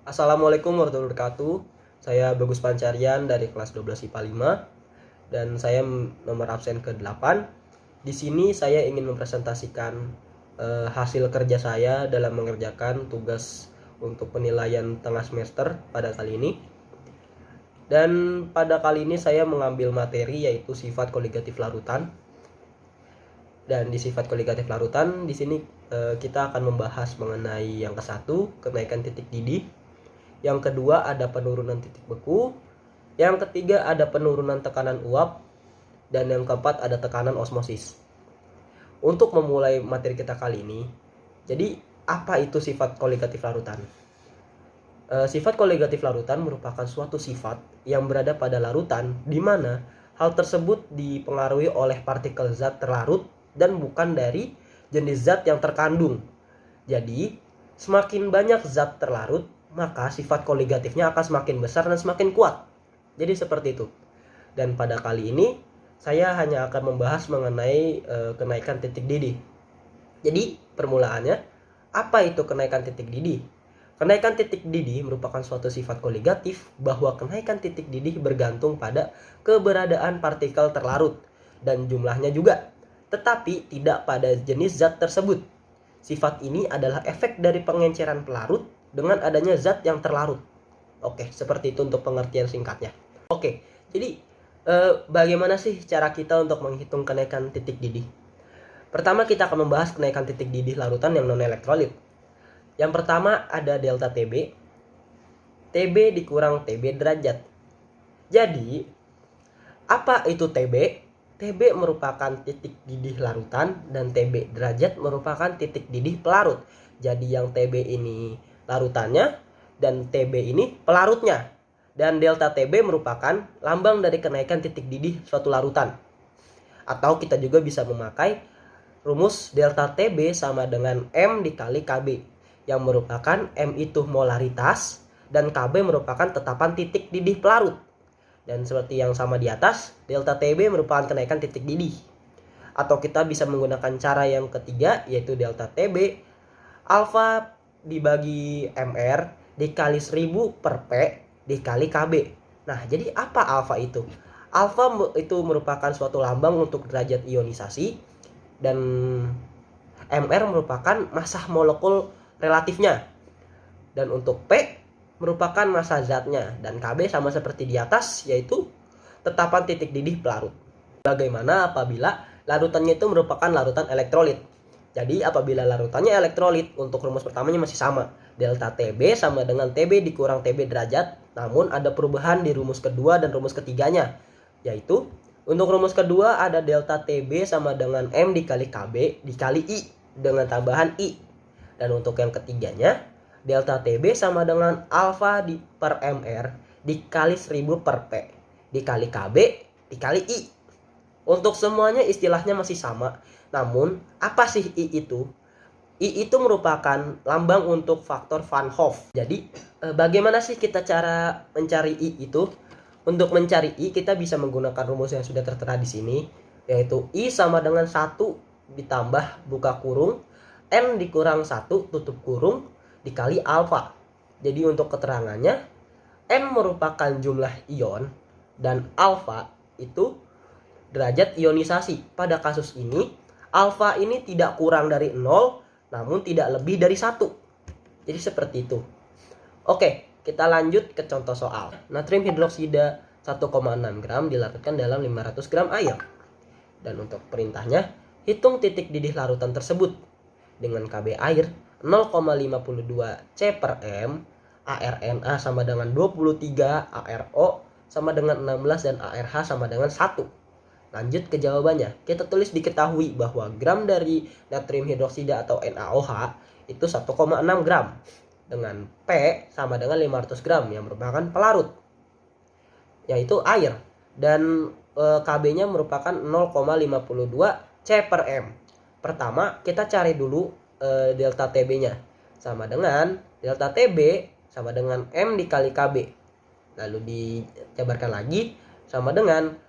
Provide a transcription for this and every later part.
Assalamualaikum warahmatullahi wabarakatuh. Saya Bagus Pancarian dari kelas 12 IPA 5 dan saya nomor absen ke-8. Di sini saya ingin mempresentasikan hasil kerja saya dalam mengerjakan tugas untuk penilaian tengah semester pada kali ini. Dan pada kali ini saya mengambil materi yaitu sifat koligatif larutan. Dan di sifat koligatif larutan di sini kita akan membahas mengenai yang ke-1, kenaikan titik didih. Yang kedua ada penurunan titik beku. Yang ketiga ada penurunan tekanan uap. Dan yang keempat ada tekanan osmosis. Untuk memulai materi kita kali ini, jadi apa itu sifat koligatif larutan? Sifat koligatif larutan merupakan suatu sifat yang berada pada larutan di mana hal tersebut dipengaruhi oleh partikel zat terlarut dan bukan dari jenis zat yang terkandung. Jadi, semakin banyak zat terlarut, maka sifat koligatifnya akan semakin besar dan semakin kuat. Jadi seperti itu. Dan pada kali ini saya hanya akan membahas mengenai kenaikan titik didih. Jadi permulaannya, apa itu kenaikan titik didih? Kenaikan titik didih merupakan suatu sifat koligatif bahwa kenaikan titik didih bergantung pada keberadaan partikel terlarut dan jumlahnya juga, tetapi tidak pada jenis zat tersebut. Sifat ini adalah efek dari pengenceran pelarut dengan adanya zat yang terlarut. Oke, seperti itu untuk pengertian singkatnya. Oke, jadi bagaimana sih cara kita untuk menghitung kenaikan titik didih? Pertama kita akan membahas kenaikan titik didih larutan yang non-elektrolit. Yang pertama ada delta TB. TB dikurang TB derajat. Jadi, apa itu TB? TB merupakan titik didih larutan dan TB derajat merupakan titik didih pelarut. Jadi yang TB ini larutannya dan TB ini pelarutnya. Dan delta TB merupakan lambang dari kenaikan titik didih suatu larutan. Atau kita juga bisa memakai rumus delta TB sama dengan M dikali KB, yang merupakan M itu molaritas dan KB merupakan tetapan titik didih pelarut. Dan seperti yang sama di atas, delta TB merupakan kenaikan titik didih. Atau kita bisa menggunakan cara yang ketiga, yaitu delta TB alfa dibagi MR dikali 1000 per P dikali KB. Nah, jadi apa alfa itu? Alfa itu merupakan suatu lambang untuk derajat ionisasi dan MR merupakan massa molekul relatifnya. Dan untuk P merupakan massa zatnya dan KB sama seperti di atas, yaitu tetapan titik didih pelarut. Bagaimana apabila larutannya itu merupakan larutan elektrolit? Jadi apabila larutannya elektrolit, untuk rumus pertamanya masih sama. Delta TB sama dengan TB dikurang TB derajat, namun ada perubahan di rumus kedua dan rumus ketiganya. Yaitu, untuk rumus kedua ada delta TB sama dengan M dikali KB dikali I dengan tambahan I. Dan untuk yang ketiganya, delta TB sama dengan alfa per MR dikali 1000 per P dikali KB dikali I. Untuk semuanya istilahnya masih sama. Namun, apa sih I itu? I itu merupakan lambang untuk faktor Van Hoff. Jadi, bagaimana sih kita cara mencari I itu? Untuk mencari I, kita bisa menggunakan rumus yang sudah tertera di sini, yaitu I sama dengan 1 ditambah buka kurung N dikurang 1 tutup kurung dikali alfa. Jadi untuk keterangannya, N merupakan jumlah ion dan alfa itu derajat ionisasi. Pada kasus ini, alfa ini tidak kurang dari 0 namun tidak lebih dari 1. Jadi seperti itu. Oke, kita lanjut ke contoh soal. Natrium hidroksida 1,6 gram dilarutkan dalam 500 gram air. Dan untuk perintahnya, hitung titik didih larutan tersebut dengan KB air 0,52 C per M, ARNA sama dengan 23, ARO sama dengan 16, dan ARH sama dengan 1. Lanjut ke jawabannya. Kita tulis diketahui bahwa gram dari natrium hidroksida atau NaOH itu 1,6 gram. Dengan P sama dengan 500 gram yang merupakan pelarut, yaitu air. Dan KB-nya merupakan 0,52 C per M. Pertama, kita cari dulu delta TB-nya. Sama dengan delta TB sama dengan M dikali KB. Lalu dijabarkan lagi sama dengan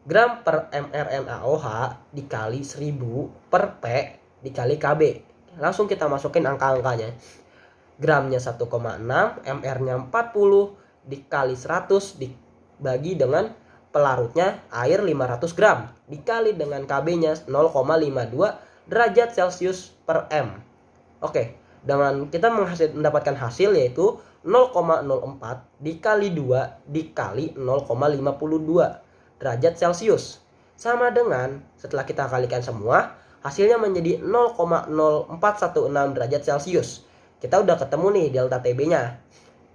gram per mR NaOH dikali 1000 per P dikali KB. Langsung kita masukin angka-angkanya. gramnya 1,6, mR-nya 40, dikali 100 dibagi dengan pelarutnya air 500 gram, dikali dengan KB-nya 0,52 derajat Celcius per M. Oke, dengan kita mendapatkan hasil yaitu 0,04 dikali 2 dikali 0,52 derajat Celcius. Sama dengan setelah kita kalikan semua, hasilnya menjadi 0,0416 derajat Celcius. Kita udah ketemu nih delta TB-nya,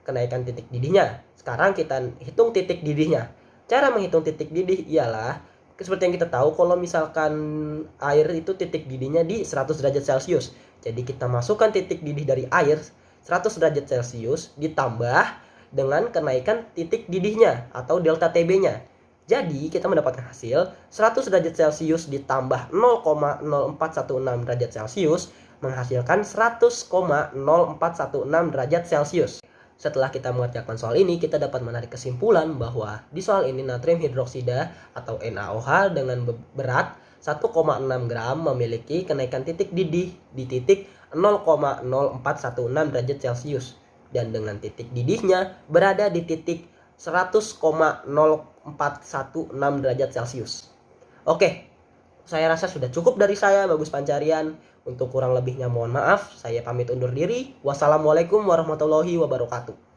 kenaikan titik didihnya. Sekarang kita hitung titik didihnya. Cara menghitung titik didih ialah seperti yang kita tahu kalau misalkan air itu titik didihnya di 100 derajat Celcius. Jadi kita masukkan titik didih dari air 100 derajat Celcius ditambah dengan kenaikan titik didihnya atau delta TB-nya. Jadi kita mendapatkan hasil 100 derajat Celcius ditambah 0,0416 derajat Celcius menghasilkan 100,0416 derajat Celcius. Setelah kita mengerjakan soal ini, kita dapat menarik kesimpulan bahwa di soal ini natrium hidroksida atau NaOH dengan berat 1,6 gram memiliki kenaikan titik didih di titik 0,0416 derajat Celcius dan dengan titik didihnya berada di titik 100,0416 derajat Celcius. Oke, saya rasa sudah cukup dari saya, Bagus Pancarian. Untuk kurang lebihnya mohon maaf, saya pamit undur diri. Wassalamualaikum warahmatullahi wabarakatuh.